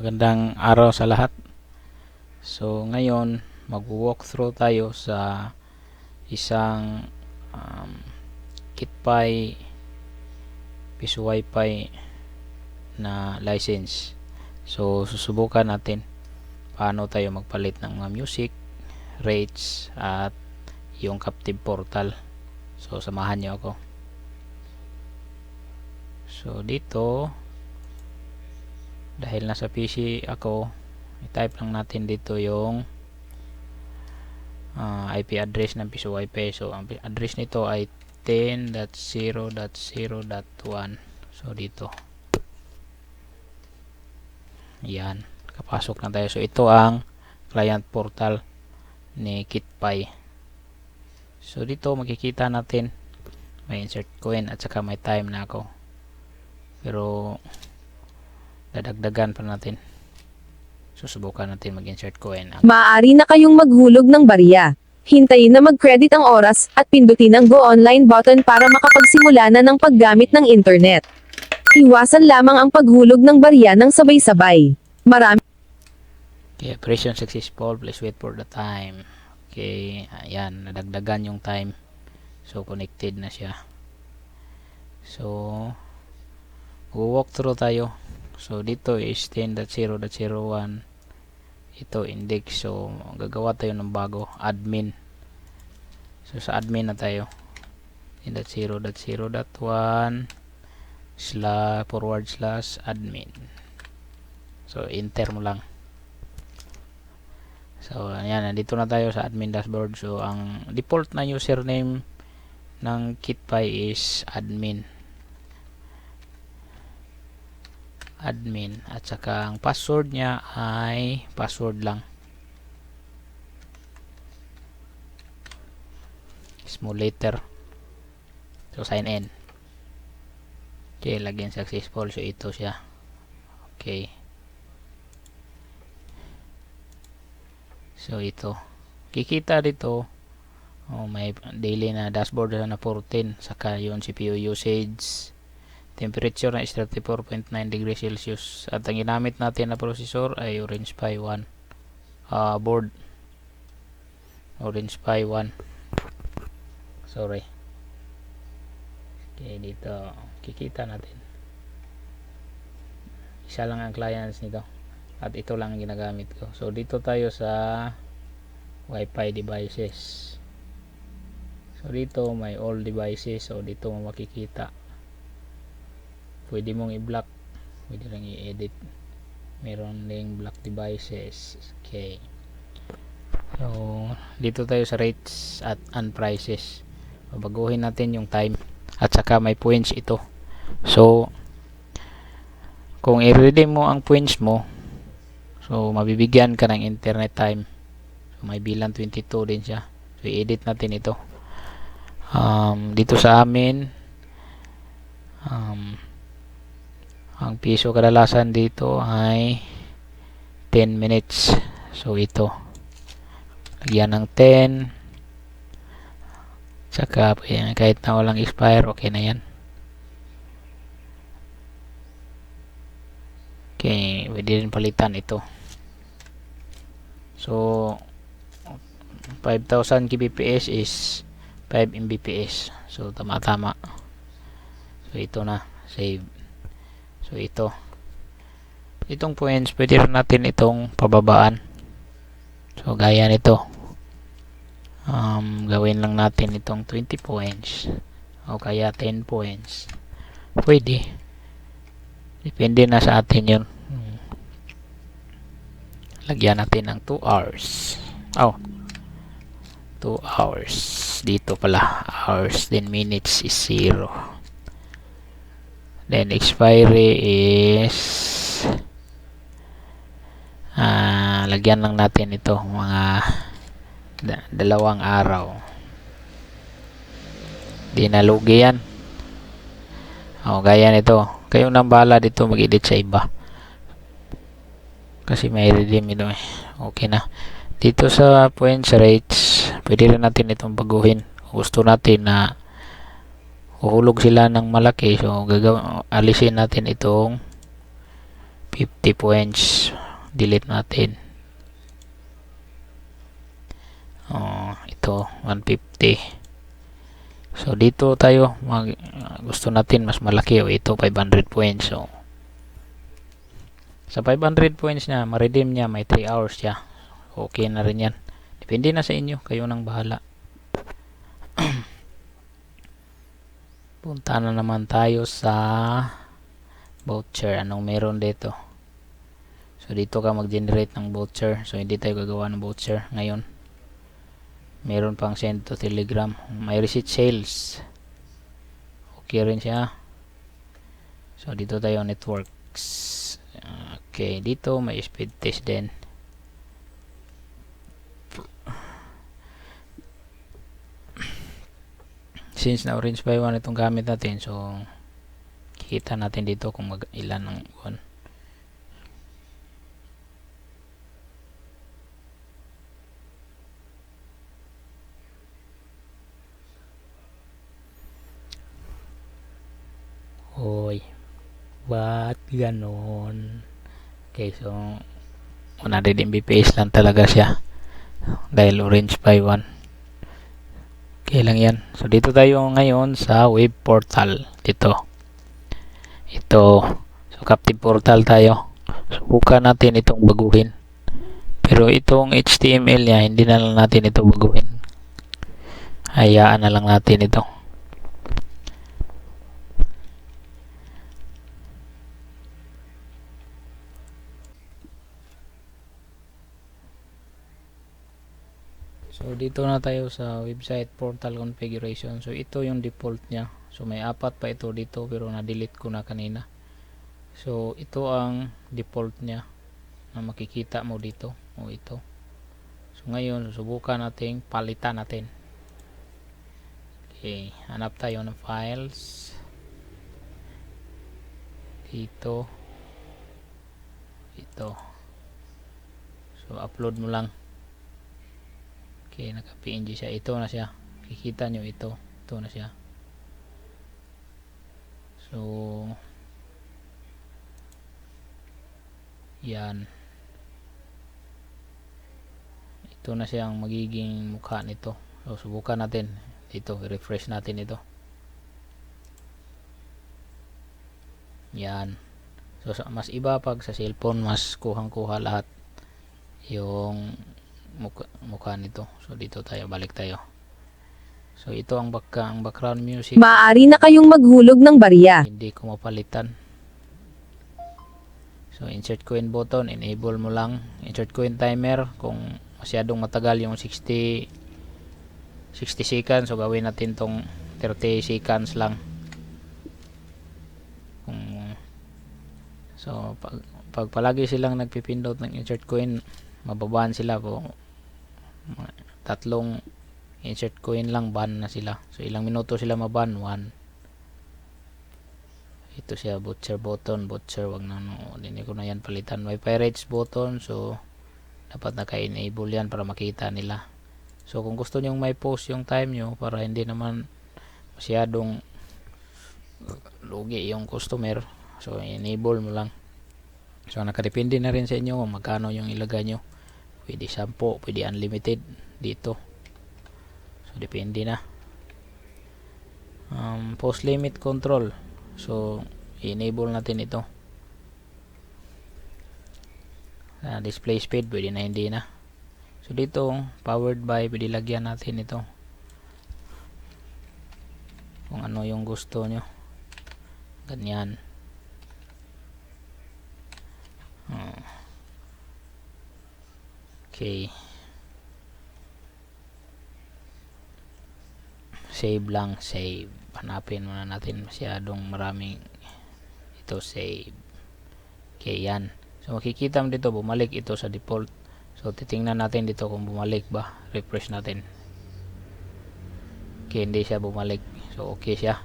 Magandang araw sa lahat. So ngayon mag-walk through tayo sa isang KitPi Piso Wi-Fi na license. So susubukan natin paano tayo magpalit ng mga music, rates at yung captive portal. So samahan niyo ako. So dito, dahil nasa PC ako, i-type lang natin dito yung IP address ng Piso Wi-Fi. So ang address nito ay 10.0.0.1. So dito, yan, kapasok na tayo. So ito ang client portal ni KitPi. So dito makikita natin may insert coin at saka may time na ako, pero dadagdagan pa natin. Susubukan natin mag-insert coin. Maaari na kayong maghulog ng barya. Hintayin na mag-credit ang oras at pindutin ang Go Online button para makapagsimula na ng paggamit ng internet. Iwasan lamang ang paghulog ng barya ng sabay-sabay. Okay, operation successful. Please wait for the time. Okay, ayan, nadagdagan yung time. So connected na siya. So walk through tayo. So dito is 10.0.01. Ito index. So gagawa tayo ng bago, admin. So sa admin na tayo. 10.0.0.1//admin. So enter mo lang. So ayan, nandito na tayo sa admin dashboard. So ang default na username ng KitPi is admin at saka ang password niya ay password lang, small letter. So sign in. Okay, login successful. So ito siya. Okay, so ito kikita dito, may daily na dashboard na 14, saka yung CPU usage, temperature na is 34.9 degrees Celsius, at ang ginamit natin na processor ay Orange Pi 1 board, Orange Pi 1, sorry. Okay, dito kikita natin isa lang ang clients nito at ito lang ang ginagamit ko. So dito tayo sa Wi-Fi devices. So dito may all devices. So dito mo makikita, pwede mong i-block, pwede lang i-edit, meron ding block devices. Okay, so dito tayo sa rates at and prices. Babaguhin natin yung time at saka may points ito. So kung i-redeem mo ang points mo, so mabibigyan ka ng internet time. So may bilang 22 din siya. So i-edit natin ito. Dito sa amin, ang piso kadalasan dito ay 10 minutes. So ito, lagyan ng 10, saka kahit na walang expire, okay na yan. Okay, pwede rin palitan ito. So 5,000 kbps is 5 mbps. So tama-tama. So ito na, save. So itong points pwede rin natin itong pababaan. So gaya nito, gawin lang natin itong 20 points o kaya 10 points, pwede, depende na sa atin yun. Lagyan natin ng 2 hours. 2 hours dito pala, hours, then minutes is 0, then expiry is lagyan lang natin ito mga 2 araw. Di nalugi yan. Gaya nito, kayo nang bahala dito mag-edit sa iba kasi may redeem ito eh. Okay na. Dito sa points rates, pwede rin natin itong baguhin. Gusto natin na uhulog sila ng malaki, so alisin natin itong 50 points delete natin. Ito 150. So dito tayo gusto natin mas malaki, o ito 500 points. So sa 500 points na ma-redeem niya, may 3 hours siya. Okay na rin yan. Depende na sa inyo, kayo nang bahala. Punta na naman tayo sa voucher. Anong meron dito? So dito ka mag-generate ng voucher. So hindi tayo gagawa ng voucher ngayon. Meron pang send to Telegram. May receipt sales. Okay rin siya. So dito tayo networks. Okay, dito may speed test din. Since na orange by 1 itong gamit natin, so kikita natin dito kung ilan ang one. Hoy, ba't ganon? Okay, so 100 Mbps lang talaga siya dahil orange by 1. Okay lang yan. So dito tayo ngayon sa web portal. Dito. Ito. So captive portal tayo. Subukan natin itong baguhin. Pero itong HTML niya, hindi na lang natin ito baguhin. Hayaan na lang natin ito. So dito na tayo sa website portal configuration. So ito yung default niya. So may 4 pa ito dito pero na-delete ko na kanina. So ito ang default niya na makikita mo dito. O ito. So ngayon susubukan nating palitan natin. Okay, hanap tayo ng files. Dito. Ito. So upload mo lang. Okay, naka-PNG siya. Ito na siya. Kikita nyo ito. Ito na siya. So, yan. Ito na siya ang magiging mukha nito. So, subukan natin. Dito, refresh natin ito. Yan. So, mas iba pag sa cellphone, mas kuhang-kuha lahat yung mukha nito. So dito tayo, balik tayo. So ito ang background music. Maaari na kayong maghulog ng barya. Hindi ko mapalitan. So insert coin button, enable mo lang. Insert coin timer kung masyadong matagal yung 60 seconds, so gawin natin tong 30 seconds lang. So pag palagi silang nagpipindot ng insert coin, mababaan sila po. Tatlong insert coin lang, ban na sila. So ilang minuto sila maban? 1. Ito siya, butcher button. Butcher, wag na, no, hindi ko na yan palitan. May pirates button, so dapat naka-enable yan para makita nila. So kung gusto nyong may post yung time nyo para hindi naman masyadong lugi yung customer, so enable mo lang. So nakadepende na rin sa inyo kung magkano yung ilagay nyo. Pwede 10, pwede unlimited dito. So depende na. Post limit control. So i-enable natin ito. Display speed, pwede na, hindi na. So dito powered by, pwede lagyan natin ito kung ano yung gusto nyo. Ganyan. Okay. Save lang, save. Hanapin muna natin, masyadong maraming ito, save. Okay, yan. So makikita mo dito, bumalik ito sa default. So titingnan natin dito kung bumalik ba. Refresh natin. Okay, hindi siya bumalik. So okay siya.